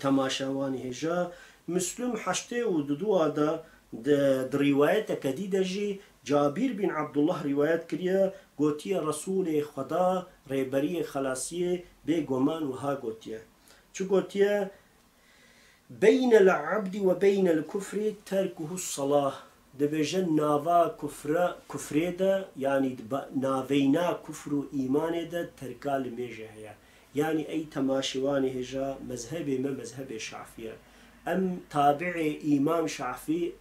تماشاوانی هجا مسلم حشته و دو دا رواية كديدة جي جابر بن عبد الله رواية كريا قوتيا رسول خدا ريبري خلاصية بيقومان وها قوتيا شو قوتيا بين العبد وبين الكفر تركه الصلاة دبجن نافا كفر دا يعني نافينا كفر إيمان دا تركا لميجه يعني أي تماشواني هجا مذهبي ما مذهب شافعي أم تابع إمام شافعي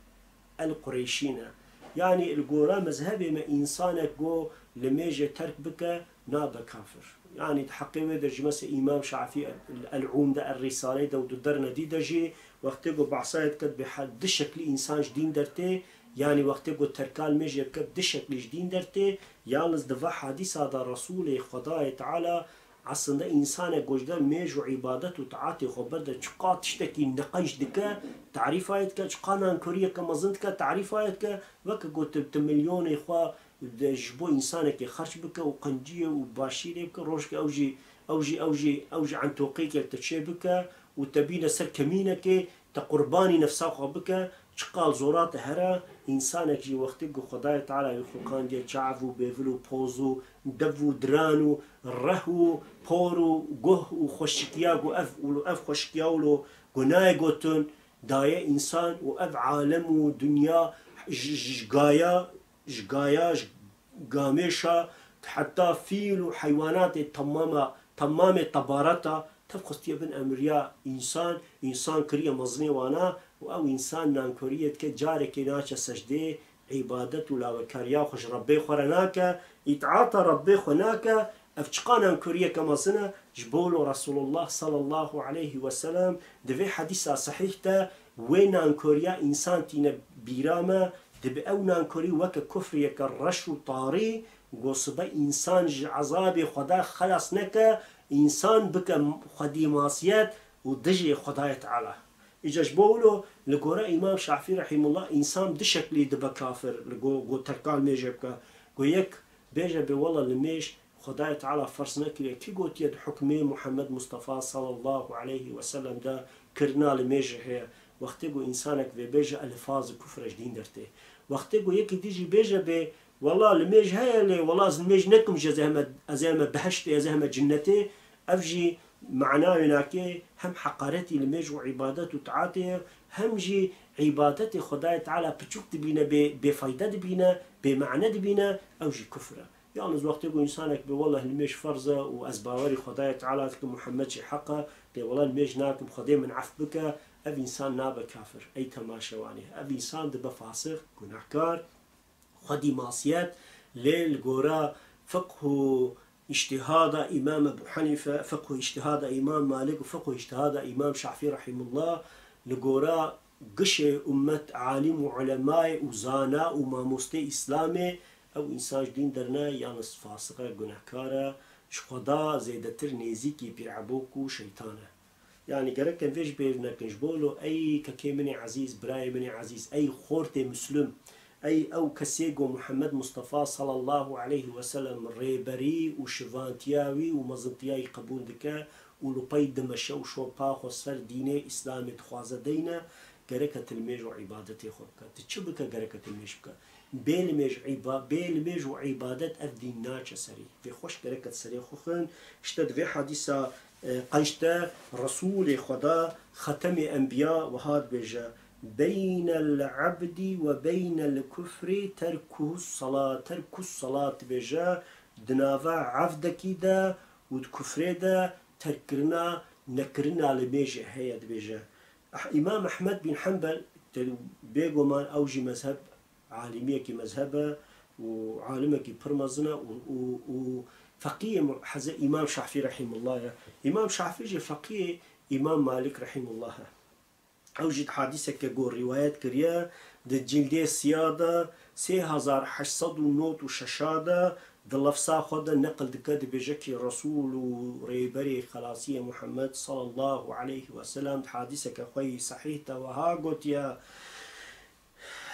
القريشينا يعني الجورا مذهبي ما إنسانك جو لميجه ترك بك نابا كافر يعني تحقيقه درج مثل إمام شافعي العمدة الرسالة دو درنا دي دجي وقت جو بعصايت كد بحد شكل إنسان جدين درته يعني وقت جو تركال ميجه كد شكل جدين درته يالز دفع حديث هذا الرسول خدا تعالى aslında insana gojda meju ibadet u taati xober de çuqa tiştekî neqeş dike tarîf ayet ke çuqa nankoriye mezin dike tarîf ayet ke veke got te milyonê xwe ji bo insanekê xerç bike û qenciye û başîrê bike rojke ew jî entûqîkek te çê bike û te bîne ser kemînekê te qurbanî nefsa xwe bike çiqal zora te here insanek jî wextê ku Xwedayê Teala wê xwekandiye çav û bêvil û poz û dev û diran û reh û por û guh û xweşikiya û ev xweşikiya û gunayê gotin daye însan û ev alem û dunya ji gaya ji gamêşa heta fîl û heywanatê temamê tebareta tev xwestiye bin emriya însan kiriye mezinê wana û ew însan nankoriye dike carekê naçe secdê عبادت و لاوکاریا خوش ربی خو ناکه اطاعت ربی خو ناکه اف چقانا کوریه کماسنه جبول رسول الله صلی الله علیه و سلم دوی حدیث صحیح تا وین کوریا انسان تینه بیرامه دبی او نانکوری وک کفریه که رش و طاری گوسبه انسان ج عذاب خدا خلاص نکه انسان بکه خدی ماسیت و دجی خدای تعالی إجاش بقوله لجورا إمام شافعي رحمه الله إنسان دشكلي دبا كافر لجو تركال ميجبك جو يك بيجا بوالله لميش خداي تعالى فرسنا كلي كي قلت يد حكمي محمد مصطفى صلى الله عليه وسلم ده كرنا لميجه هي وقت جو إنسانك في بيجا ألفاظ كفر جديد درته وقت جو يك ديجي بيجا ب والله لميج هي اللي والله لميج نكم جزاهم بهشت جزاهم جنتي أفجي معناه هناكي هم حقارتي لميج وعبادات وتعاطي هم جي عبادتي خداي تعالى بتشوف تبينا بفايدة تبينا بمعنى تبينا أو جي كفرة يعني وقت يقول إنسانك والله الميج فرزة وأزباوري خداي تعالى محمد شي حقه والله الميج ناكم خداي من عفبك أب إنسان نابا كافر أي تماشى وانيه أب إنسان دبا فاسق جناحكار خدي معصيات ليل جورا فقه اجتهاد إمام أبو حنيفة فقه اجتهاد إمام مالك وفقه اجتهاد إمام شافعي رحمه الله لجورا قش أمة عالم وعلماء وزانا وماموستي إسلامي أو إنسان دين درنا يانس فاسقة جناحكارة شخدا زيدتر نيزيكي بيعبوكو شيطانة يعني جرك كان فيش بيرنا كنجبولو أي ككيمني عزيز براي مني عزيز أي خورتي مسلم أي أو كسيجو محمد مصطفى صلى الله عليه وسلم ريبري وشفانتياوي ومزنتياي قبول دكا ولبي دمشق وشوبا خسر دينه إسلامي تخوازة دينا جركة الميج وعبادتي خوكا تشبكة جركة الميج بكا بيل ميج وعبادة الدين ناتش سري في خوش جركة سري خوخن اشتد في حديثة قنشتا رسول خدا ختم أنبياء وهاد بيجا بين العبد وبين الكفر ترك الصلاة بجا دنافا عبدك دا والكفر دا تركنا نكرنا لميجي هيا بجا إمام أحمد بن حنبل بيقو ما أوجي مذهب عالمية كي مذهبه وعالمة كي برمزنا وفقيه حزا إمام شافعي رحمه الله إمام شافعي فقيه إمام مالك رحمه الله أوجد حادثة كجور روايات كريا د جلدي سيادة 3800 وششادة د لفظا خدا نقل دكاد بجكي رسول وريبري خلاصية محمد صلى الله عليه وسلم حادثة كخوي صحيحة وها قلت يا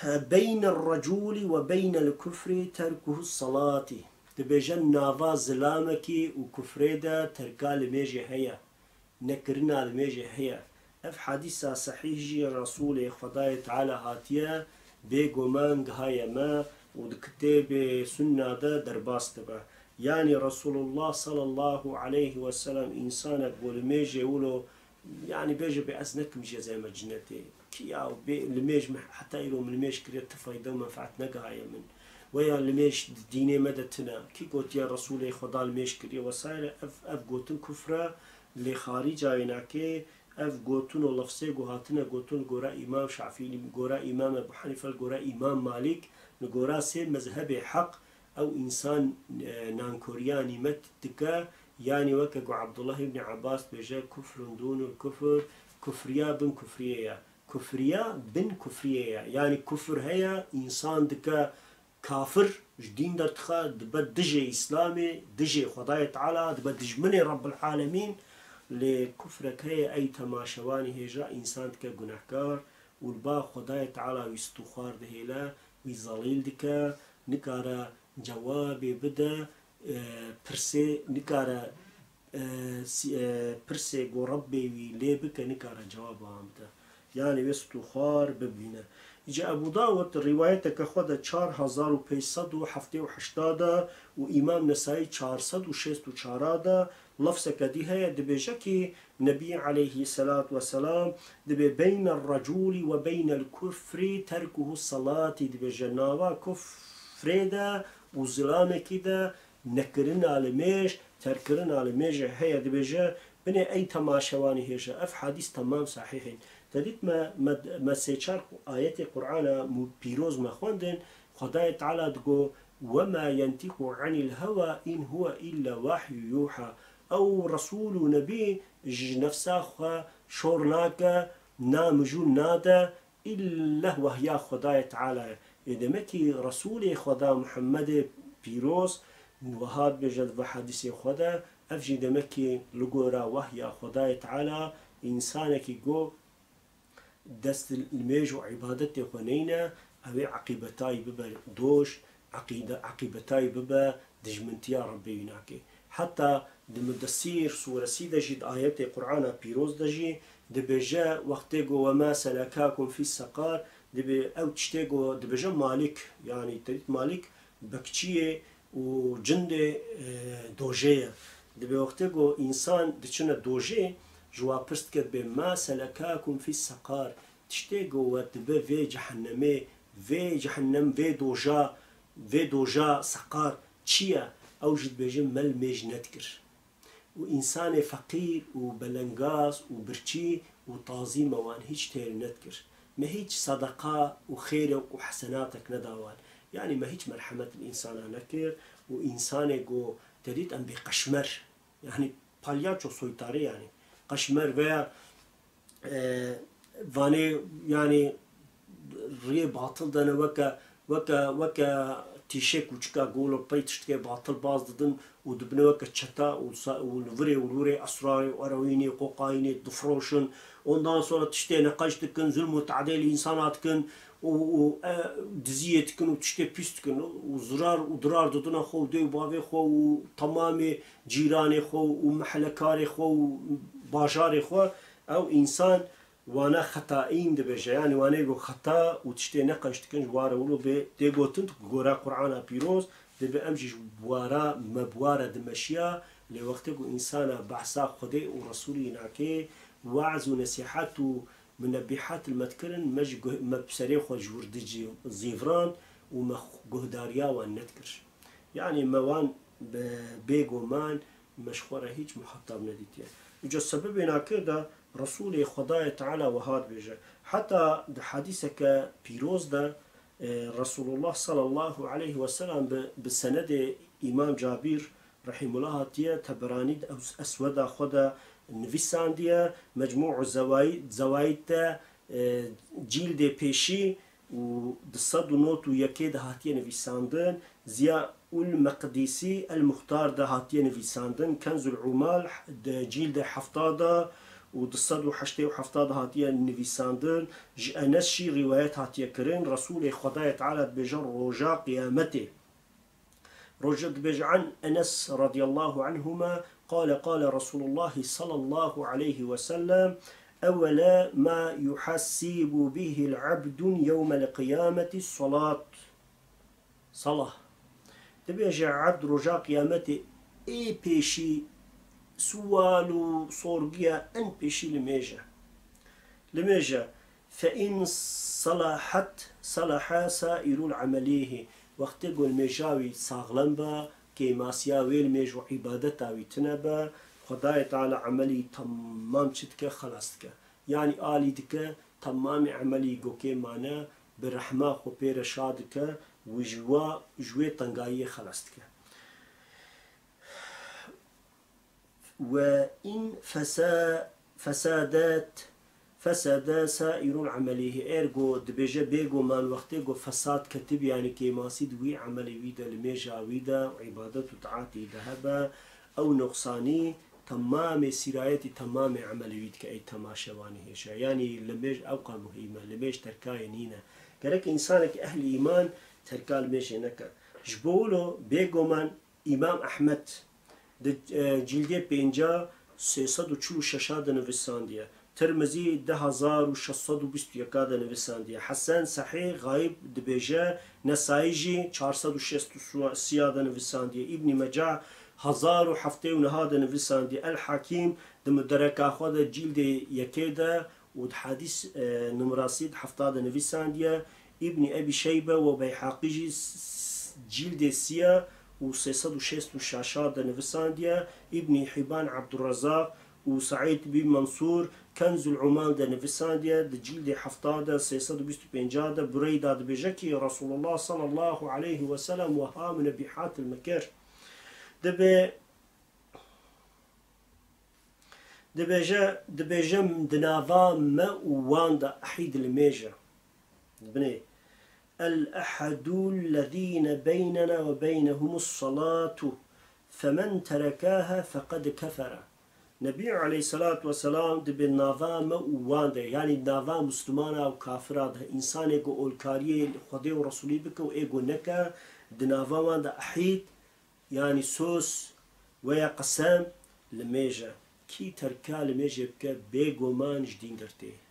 بين الرجل وبين الكفر تركه الصلاة تبجن نافا زلامكي وكفريدا تركا الميجي هيا نكرنا الميجي هيا اف حديثة صحيح جي رسول خداي تعالى هاتيا بيقومان هاي ما وكتاب سنة دا درباس تبع يعني رسول الله صلى الله عليه وسلم إنسانك والميجي ولو يعني بيجي بأزنك مجي زي ما جنتي كي أو الميج حتى إلو من الميج كريت تفايدة ومنفعت نقايا من ويا الميج ديني مدتنا كي قلت يا رسول خدا الميج كري وسائل أف قوتن كفرة اللي خارجة يناكي اف گوتون و لفظه گوهاتنه گوتون گورا امام شافعی گورا امام ابو حنیفه گورا امام مالک نگورا سه مذهب حق او انسان نانكورياني مت دكا يعني وكا عبد الله بن عباس بيجا كفر دون الكفر كفريا بن كفريا كفريا بن كفريا يعني كفر هيا انسان دكا كافر جدين درتخا دبد دجي اسلامي دجي خداي تعالى دبد دجمني رب العالمين لكفرك هي أي تماشواني هجا إنسان كا جناحكار والبا خداي تعالى ويستخار دهيلا ويزاليل دكا نكارا جوابي بدا برسي نكارا برسي جو ربي ويليبك نكارا جواب عمدا يعني ويستخار ببينا جاء أبو داود روايتك خدا 4580 وإمام نسائي 464 لفظ كدي هي دبيجكي نبي عليه الصلاة والسلام دبي بين الرجل وبين الكفر تركه الصلاة دبي جنابا كفر دا وظلام كده نكرنا على ميش تركرنا على ميش هي دبيجا بني أي تماشواني هيجا أف حديث تمام صحيحين تديت ما سيشار آيات القرآن بيروز ما خواندن خداي تعالى تقول وما ينطق عن الهوى إن هو إلا وحي يوحى او رسول و نبی نفسا خوا شورناکا نامجون نادا إلا وهي خدای تعالی ادمکی رسول خدا محمد پیروز وهاد بجد و حدیث خدا افجي دمكي لقورا وهي خدای تعالی انسانك جو دست الميج وعبادته خنينا اوي عقيبتاي ببا دوش عقيبتاي ببا دجمنتيا ربي يناكي حتى دمدسير سورة سيدة جد آيات القرآن بيروز دجي دبجا وقتيقو وما سلكاكم في السقار دبي أو تشتيقو دبجا مالك يعني تريد مالك بكتشيه وجند دوجيه دبي وقتيقو إنسان دچنا دوجيه جوا برست كد بما سلكاكم في السقار تشتيقو ودبي في جهنم في دوجا سقار تشيا أوجد بيجم مل ميج نتكر وإنسان فقير وبلنقاس وبرشي وطازي موان هيج تير نتكر ما هيج صدقاء وخير وحسناتك نداوان يعني ما هيج مرحمة الإنسان نكر وإنسان جو تريد أن بقشمر يعني بالياتشو سويتاري يعني قشمر ويا فاني يعني ري باطل دانا وكا تيشيك وشكا قولوا بيتشتكي باطل باز ددن ودبنوا كتشتا والوري أسراري وأرويني قوقايني دفروشن وندان صورة تشتي نقاشتكن ظلم وتعديل إنساناتكن ودزيتكن وتشتي بيستكن وزرار ودرار ددنا خو دي وبابي خو وتمامي جيراني خو ومحلكاري خو وباجاري خو أو إنسان وانا خطائين دبجه يعني وانا يقول خطا وتشتي نقش تكن جواره ولو دي قوتن قرا قرآن بيروز دبي امجي بوارا مبوارا دمشيا لوقت انسان بحثا خدي ورسولي ناكي وعظ ونصيحات ومنبحات المذكرن مج مبسري خو جوردجي زيفران ومجهداريا والنتكر يعني موان بيغومان مشخوره هيج محطه بنديتيا يجو السبب هناك رسول خدای تعالی وهاد بيجا حتى ده حديثك بيروز ده رسول الله صلى الله عليه وسلم بسند إمام جابير رحمه الله تيا تبراني أسود خدا نفسان ديا مجموع زوايد جيل ده بيشي ودصد نوت ويكيد هاتيا نفساندن زيا المقدسي المختار ده هاتيا نفساندن كنز العمال ده جيل ده حفطاده ودصد وحشتي وحفطاد هاتيا نفيساندن أنسشي روايات هاتيا كرين رسول خداية تعالى بجر رجاء قيامته رجد بجعن أنس رضي الله عنهما قال رسول الله صلى الله عليه وسلم أولا ما يحسب به العبد يوم القيامة الصلاة صلاة دبيجا عبد رجاء قيامته اي بيشي سوال صورجيا ان بيشي لميجا فإن صلحت صلح سائر العمليه وقت يقول ميجاوي صاغلن با كيماسيا ويل ميجو عبادتا ويتنبا خداي تعالى عملي تمام شتك خلاصتك يعني آلي دك تمام عملي قوكي معنا برحمة خو بير شادك وجوا جوي تنقاية خلاصتك وإن فساد سائر العمليه ارجو دبيجا بيجو مان وقتي جو فساد كتب يعني كي ماسيد وي عملي ويدا لميجا ويدا عبادة وتعاتي ذهبا او نقصاني تمام سرايتي تمام عملي ويد كأي تماشواني هيشا يعني لميج اوقع مهمة لميج تركاي نينا كرك انسانك اهل ايمان تركا لميج هناك جبولو بيجو مان امام احمد جلدي بينجا 346 نویساندیه ترمزی 10621 نویساندیه حسن صحیح غایب دبیجه نسایجی 463 نویساندیه ابن مجا 1079 نویساندیه الحکیم دم درکا خود جلد یکیده و حدیث نمراسید 70 نویساندیه ابن ابي شيبه وبيحقي جلد سيا و366 نویساندیه ابن حبان عبد الرزاق وسعيد بن منصور كنز العمال ده نفسانديا ده جلد حفتاده 325 بريدة بجكي رسول الله صلى الله عليه وسلم وها من بحات المكر دبيجم دنافا ما واندا أحيد الميجا بني الأحد الذين بيننا وبينهم الصلاة فمن تركاها فقد كفر نبي عليه الصلاة والسلام دبي نافا ما واندا يعني نافا مسلمانا أو كافرا ده إنسان يقول أولكاريه خدي ورسولي بك وإيقو نكا دنافا واندا أحيد يعني سوس ويا قسام لميجا كي تركا لميجا بك بيقو ما نجدين قرتيه